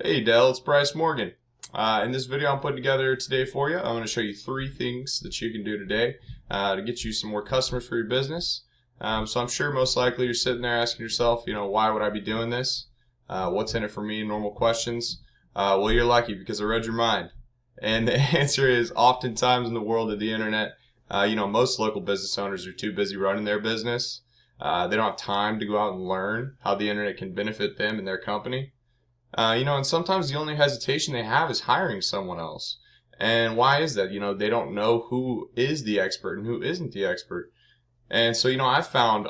Hey Dell, it's Bryce Morgan. In this video I'm putting together today for you, I'm going to show you 3 things that you can do today to get you some more customers for your business. So I'm sure most likely you're sitting there asking yourself, why would I be doing this? What's in it for me? Normal questions. Well, you're lucky because I read your mind. And the answer is oftentimes in the world of the internet, most local business owners are too busy running their business. They don't have time to go out and learn how the internet can benefit them and their company. And sometimes the only hesitation they have is hiring someone else. And why is that? They don't know who is the expert and who isn't the expert. And so, I've found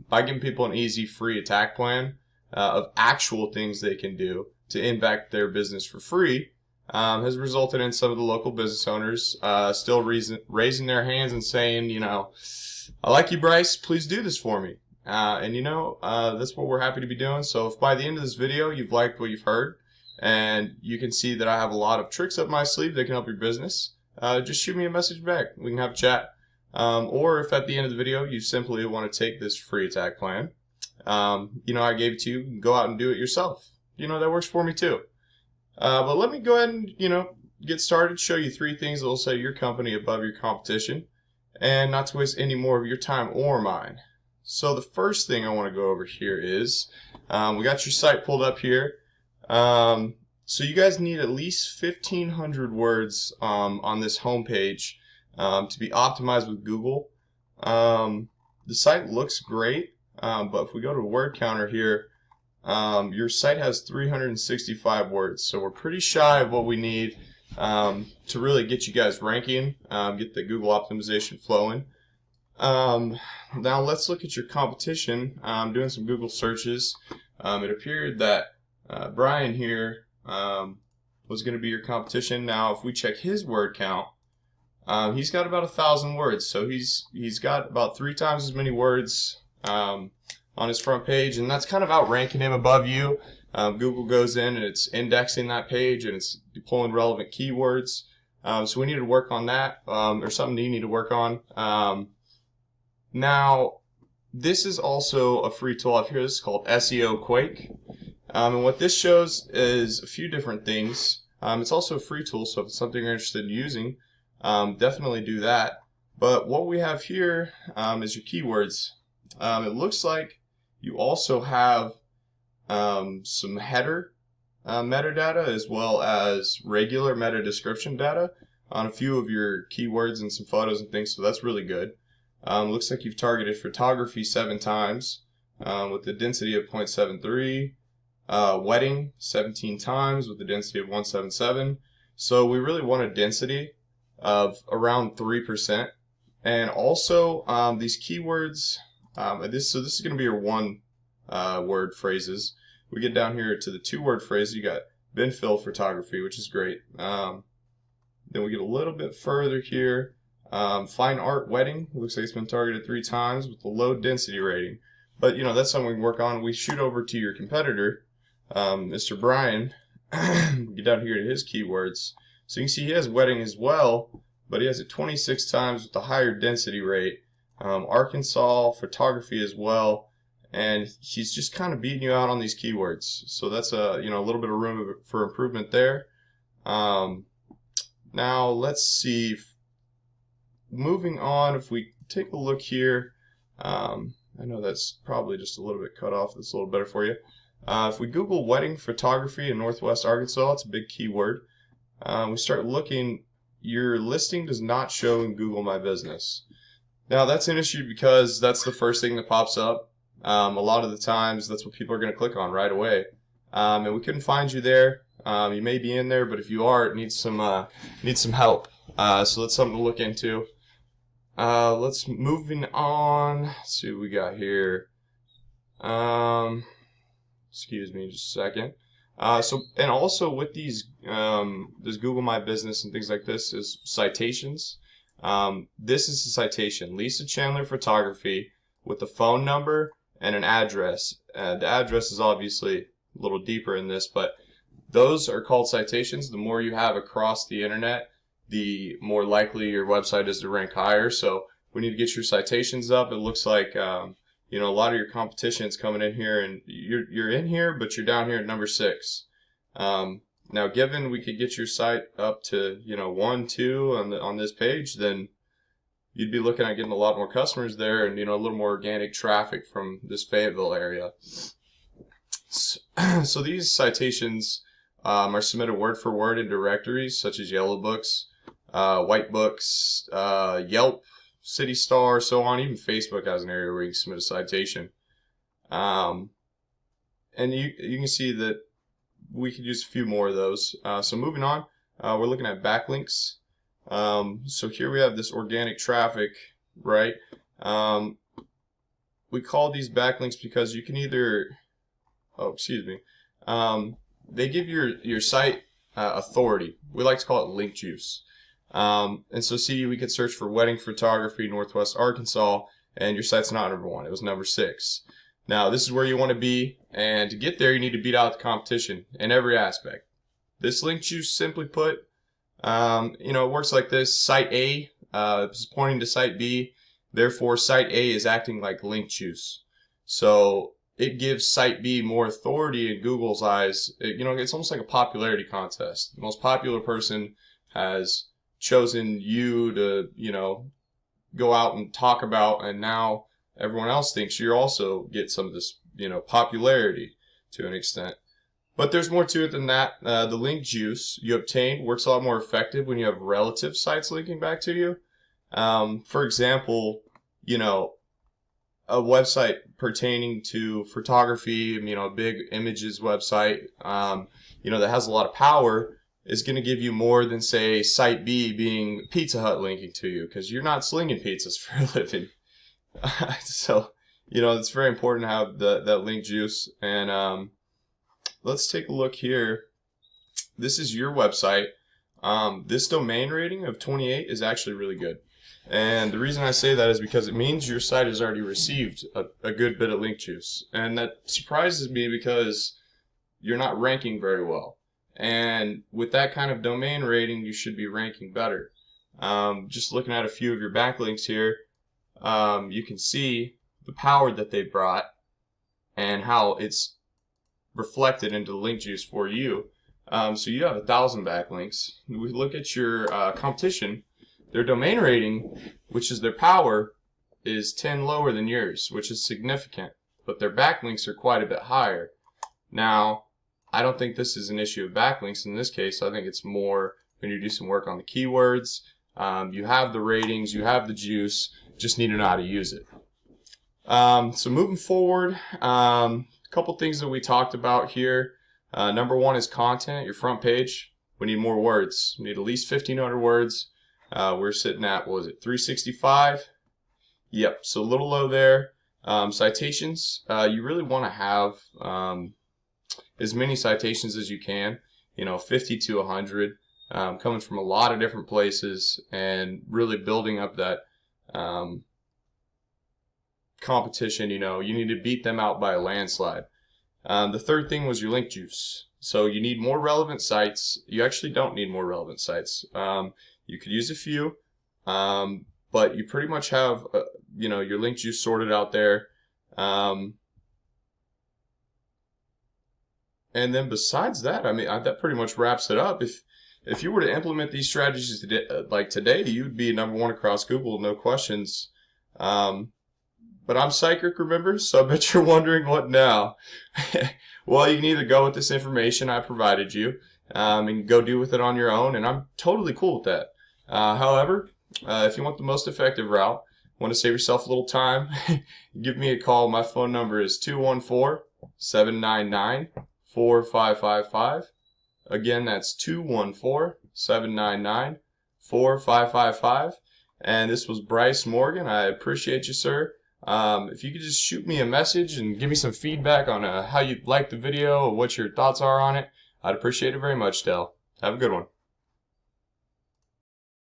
by giving people an easy, free attack plan of actual things they can do to impact their business for free has resulted in some of the local business owners still raising their hands and saying, I like you, Bryce. Please do this for me. That's what we're happy to be doing. So if by the end of this video you've liked what you've heard and you can see that I have a lot of tricks up my sleeve that can help your business, just shoot me a message back. We can have a chat. Or if at the end of the video you simply want to take this free attack plan, I gave it to you, you can go out and do it yourself. That works for me too. But let me go ahead and, get started, show you 3 things that will set your company above your competition and not to waste any more of your time or mine. So the first thing I want to go over here is we got your site pulled up here. So you guys need at least 1,500 words on this homepage to be optimized with Google. The site looks great, but if we go to word counter here, your site has 365 words. So we're pretty shy of what we need to really get you guys ranking, get the Google optimization flowing. Now let's look at your competition. Doing some Google searches, it appeared that Brian here was going to be your competition. Now if we check his word count, he's got about 1,000 words, so he's got about 3 times as many words on his front page, and that's kind of outranking him above you. Google goes in and it's indexing that page and it's pulling relevant keywords. So we need to work on that, or something you need to work on. Now, this is also a free tool out here. This is called SEO Quake. And what this shows is a few different things. It's also a free tool, so if it's something you're interested in using, definitely do that. But what we have here is your keywords. It looks like you also have some header metadata as well as regular meta description data on a few of your keywords and some photos and things, so that's really good. Looks like you've targeted photography 7 times with the density of 0.73, wedding 17 times with the density of 177. So we really want a density of around 3%. And also these keywords, this is going to be your one word phrases. We get down here to the 2-word phrase. You got Benfield photography, which is great. Then we get a little bit further here. Fine art wedding, looks like it's been targeted 3 times with the low density rating. But that's something we can work on. We shoot over to your competitor, Mr. Brian, get down here to his keywords. So you can see he has wedding as well, but he has it 26 times with the higher density rate. Arkansas photography as well, and he's just kind of beating you out on these keywords. So that's a little bit of room for improvement there. Now let's see. Moving on, if we take a look here, I know that's probably just a little bit cut off. That's a little better for you. If we Google wedding photography in Northwest Arkansas, it's a big keyword. We start looking, your listing does not show in Google My Business. Now that's an issue because that's the first thing that pops up. A lot of the times that's what people are going to click on right away. And we couldn't find you there. You may be in there, but if you are, it needs some help. So that's something to look into. Let's moving on. Let's see what we got here. Excuse me just a second. And also with these this Google My Business and things like this is citations. This is a citation, Lisa Chandler Photography, with the phone number and an address. The address is obviously a little deeper in this, but those are called citations. The more you have across the internet, the more likely your website is to rank higher. So we need to get your citations up. It looks like a lot of your competition is coming in here, and you're in here, but you're down here at number 6. Now, given we could get your site up to 1, 2 on this page, then you'd be looking at getting a lot more customers there, and a little more organic traffic from this Fayetteville area. So these citations are submitted word for word in directories such as Yellow Books, White Books, Yelp, City Star, so on. Even Facebook has an area where you can submit a citation. And you can see that we could use a few more of those. So moving on, we're looking at backlinks. So here we have this organic traffic, right? We call these backlinks because you can either, they give your site authority. We like to call it link juice. And so see, we could search for wedding photography, Northwest Arkansas, and your site's not number 1. It was number 6. Now, this is where you want to be, and to get there, you need to beat out the competition in every aspect. This link juice, simply put, it works like this. Site A is pointing to Site B, therefore Site A is acting like link juice. So it gives Site B more authority in Google's eyes. It's almost like a popularity contest. The most popular person has chosen you to, go out and talk about, and now everyone else thinks you also get some of this, popularity to an extent. But there's more to it than that. The link juice you obtain works a lot more effective when you have relative sites linking back to you. For example, a website pertaining to photography, a big images website, that has a lot of power is going to give you more than, say, Site B being Pizza Hut linking to you, because you're not slinging pizzas for a living. So, it's very important to have that link juice. And let's take a look here. This is your website. This domain rating of 28 is actually really good. And the reason I say that is because it means your site has already received a good bit of link juice. And that surprises me because you're not ranking very well. And with that kind of domain rating, you should be ranking better. Just looking at a few of your backlinks here, you can see the power that they brought and how it's reflected into the link juice for you. So you have 1,000 backlinks. We look at your competition. Their domain rating, which is their power, is 10 lower than yours, which is significant. But their backlinks are quite a bit higher. Now, I don't think this is an issue of backlinks in this case. I think it's more when you do some work on the keywords. You have the ratings, you have the juice, just need to know how to use it. So moving forward, a couple things that we talked about here. Number 1 is content, your front page. We need more words. We need at least 1,500 words. We're sitting at, 365? Yep, so a little low there. Citations, you really want to have as many citations as you can, 50 to 100, coming from a lot of different places, and really building up that competition. You need to beat them out by a landslide. The third thing was your link juice. So you need more relevant sites. You actually don't need more relevant sites. You could use a few, but you pretty much have your link juice sorted out there. And then besides that, that pretty much wraps it up. If you were to implement these strategies today, you'd be number 1 across Google, no questions. But I'm psychic, remember? So I bet you're wondering what now. Well, you can either go with this information I provided you and go do with it on your own, and I'm totally cool with that. However, if you want the most effective route, want to save yourself a little time, give me a call. My phone number is 214-799-4555. Again, that's 214-799-4555. And this was Bryce Morgan. I appreciate you, sir. If you could just shoot me a message and give me some feedback on how you liked the video or what your thoughts are on it, I'd appreciate it very much, Del. Have a good one.